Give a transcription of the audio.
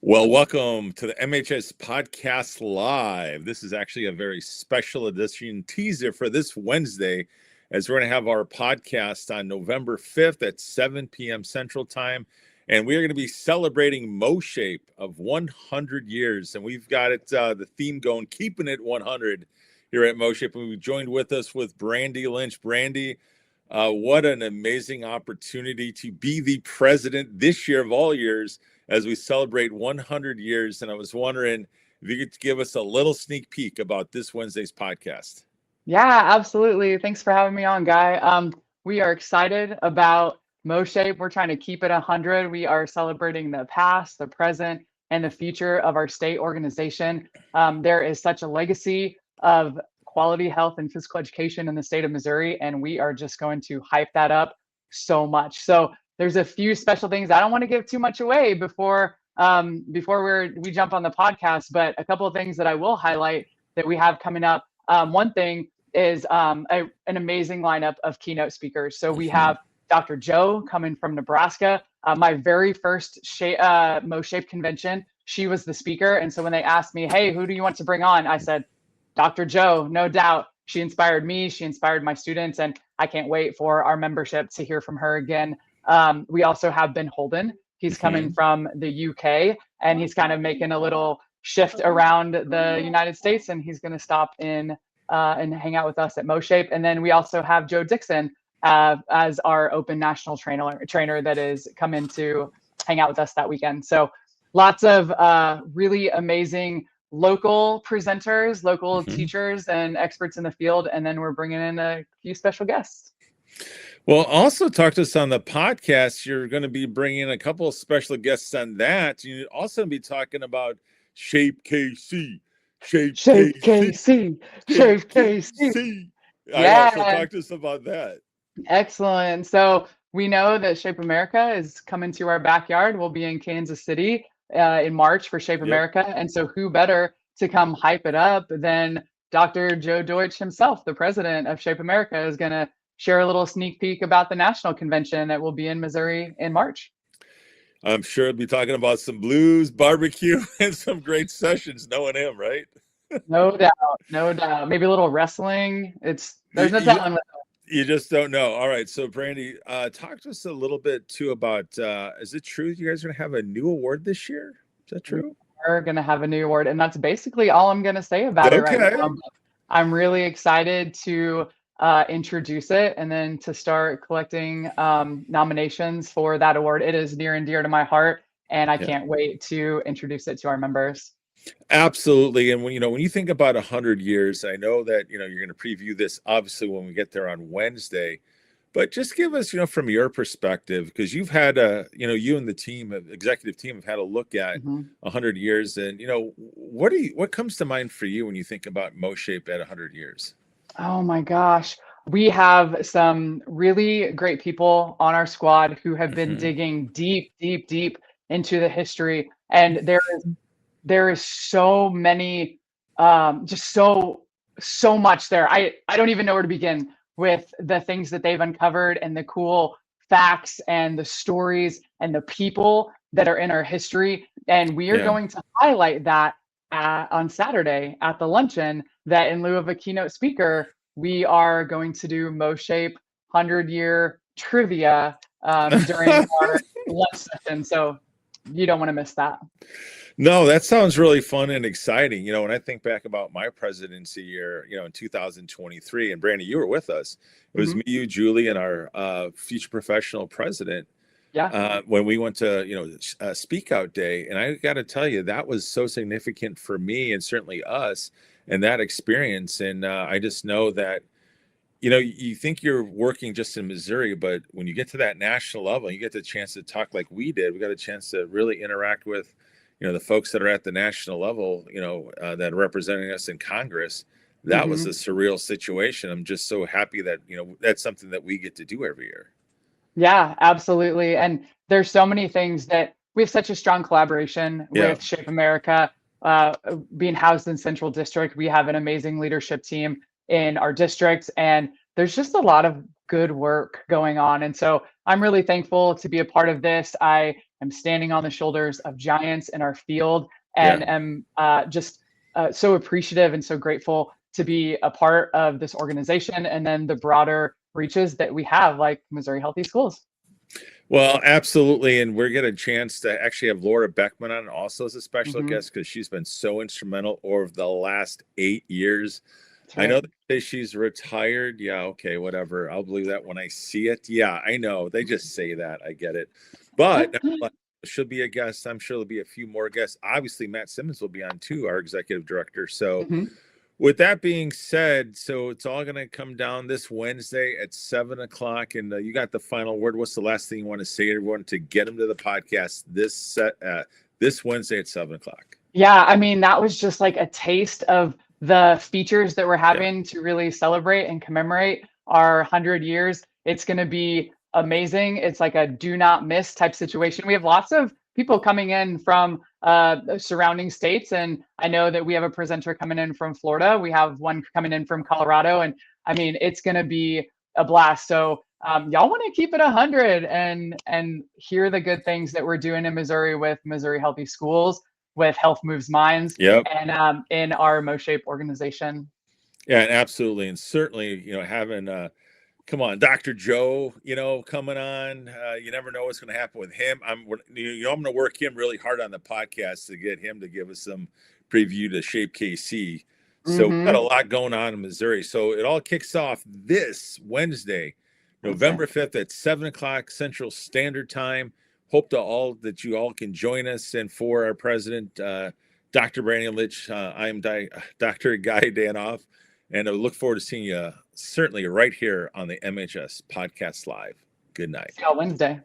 Well, welcome to the MHS Podcast Live. This is actually a very special edition teaser for this Wednesday, as we're going to have our podcast on November 5th at 7 p.m. Central Time. And we are going to be celebrating MOSHAPE of 100 years. And we've got it, the theme going, keeping it 100 here at MOSHAPE. And we've joined with us with Brandy Lynch. Brandy, what an amazing opportunity to be the president this year of all years as we celebrate 100 years. And I was wondering if you could give us a little sneak peek about this Wednesday's podcast. Yeah, absolutely. Thanks for having me on, Guy. We are excited about MOSHAPE. We're trying to keep it 100. We are celebrating the past, the present, and the future of our state organization. There is such a legacy of quality health and physical education in the state of Missouri, and we are just going to hype that up so much. So there's a few special things. I don't want to give too much away before we jump on the podcast, but a couple of things that I will highlight that we have coming up. One thing is an amazing lineup of keynote speakers. So we have Dr. Joe coming from Nebraska. My very first MOSHAPE convention, she was the speaker. And so when they asked me, hey, who do you want to bring on? I said, Dr. Joe, no doubt. She inspired me. She inspired my students. And I can't wait for our membership to hear from her again. We also have Ben Holden. He's coming from the UK, and he's kind of making a little shift around the United States, and he's going to stop in and hang out with us at MOSHAPE. And then we also have Joe Dixon as our open national trainer that is coming to hang out with us that weekend. So lots of really amazing local presenters, local teachers and experts in the field. And then we're bringing in a few special guests. Well, also talk to us on the podcast. You're going to be bringing a couple of special guests on that. You're also going to be talking about Shape KC. Shape KC. Shape KC. Yeah. So talk to us about that. Excellent. So we know that Shape America is coming to our backyard. We'll be in Kansas City in March for Shape America. And so who better to come hype it up than Dr. Joe Deutsch himself, the president of Shape America, is going to share a little sneak peek about the national convention that will be in Missouri in March. I'm sure he'll be talking about some blues, barbecue, and some great sessions, knowing him, right? No doubt. No doubt. Maybe a little wrestling. There's no telling. You just don't know. All right. So Brandy, talk to us a little bit too about, is it true you guys are going to have a new award this year? Is that true? We're going to have a new award, and that's basically all I'm going to say about it right now. I'm really excited to introduce it and then to start collecting nominations for that award. It is near and dear to my heart, and I can't wait to introduce it to our members. Absolutely. And when you think about 100 years, I know that you're going to preview this obviously when we get there on Wednesday, but just give us from your perspective, because you've had you and the team, executive team, have had a look at 100 years, and what comes to mind for you when you think about MOSHAPE at 100 years? Oh my gosh. We have some really great people on our squad who have been digging deep into the history. And there is so many, just so much there. I don't even know where to begin with the things that they've uncovered and the cool facts and the stories and the people that are in our history. And we are going to highlight that on Saturday at the luncheon, that in lieu of a keynote speaker, we are going to do MOSHAPE 100-year trivia during our lunch session. So you don't want to miss that. No, that sounds really fun and exciting. When I think back about my presidency year, in 2023, and Brandy, you were with us. It was me, you, Julie, and our future professional president. When we went to, Speak Out Day. And I got to tell you, that was so significant for me and certainly us and that experience. And I just know that, you think you're working just in Missouri, but when you get to that national level, you get the chance to talk like we did. We got a chance to really interact with, the folks that are at the national level, that are representing us in Congress. That was a surreal situation. I'm just so happy that, that's something that we get to do every year. Yeah, absolutely. And there's so many things that we have such a strong collaboration with Shape America. Being housed in Central District, we have an amazing leadership team in our district, and there's just a lot of good work going on. And so I'm really thankful to be a part of this. I I'm standing on the shoulders of giants in our field, Yeah. and am just so appreciative and so grateful to be a part of this organization, and then the broader reaches that we have, like Missouri Healthy Schools. Well, absolutely. And we're getting a chance to actually have Laura Beckman on also as a special Mhm. guest because she's been so instrumental over the last 8 years. That's I know right. they say she's retired. Yeah, okay, whatever. I'll believe that when I see it. Yeah, I know. They just say that. I get it. But she'll be a guest. I'm sure there'll be a few more guests. Obviously, Matt Simmons will be on too, our executive director. So Mhm. with that being said, so it's all going to come down this Wednesday at 7 o'clock, and you got the final word. What's the last thing you want to say to everyone to get them to the podcast this Wednesday at 7 o'clock? Yeah, I mean, that was just like a taste of the features that we're Yeah, having to really celebrate and commemorate our 100 years. It's going to be amazing. It's like a do not miss type situation. We have lots of people coming in from surrounding states, and I know that we have a presenter coming in from Florida. We have one coming in from Colorado, and I mean, it's going to be a blast. So y'all want to keep it 100 and hear the good things that we're doing in Missouri with Missouri Healthy Schools, with Health Moves Minds, yep, and in our MOSHAPE organization. yeah, and absolutely, and certainly, having come on, Dr. Joe, coming on. You never know what's going to happen with him. I'm going to work him really hard on the podcast to get him to give us some preview to Shape KC. So we've got a Mm-hmm. lot going on in Missouri. So it all kicks off this Wednesday, November 5th at 7 o'clock Central Standard Time. Hope that you all can join us. And for our president, Dr. Brandy Lynch, I am Dr. Guy Danhoff. And I look forward to seeing you certainly right here on the MHS Podcast Live. Good night. See y'all Wednesday.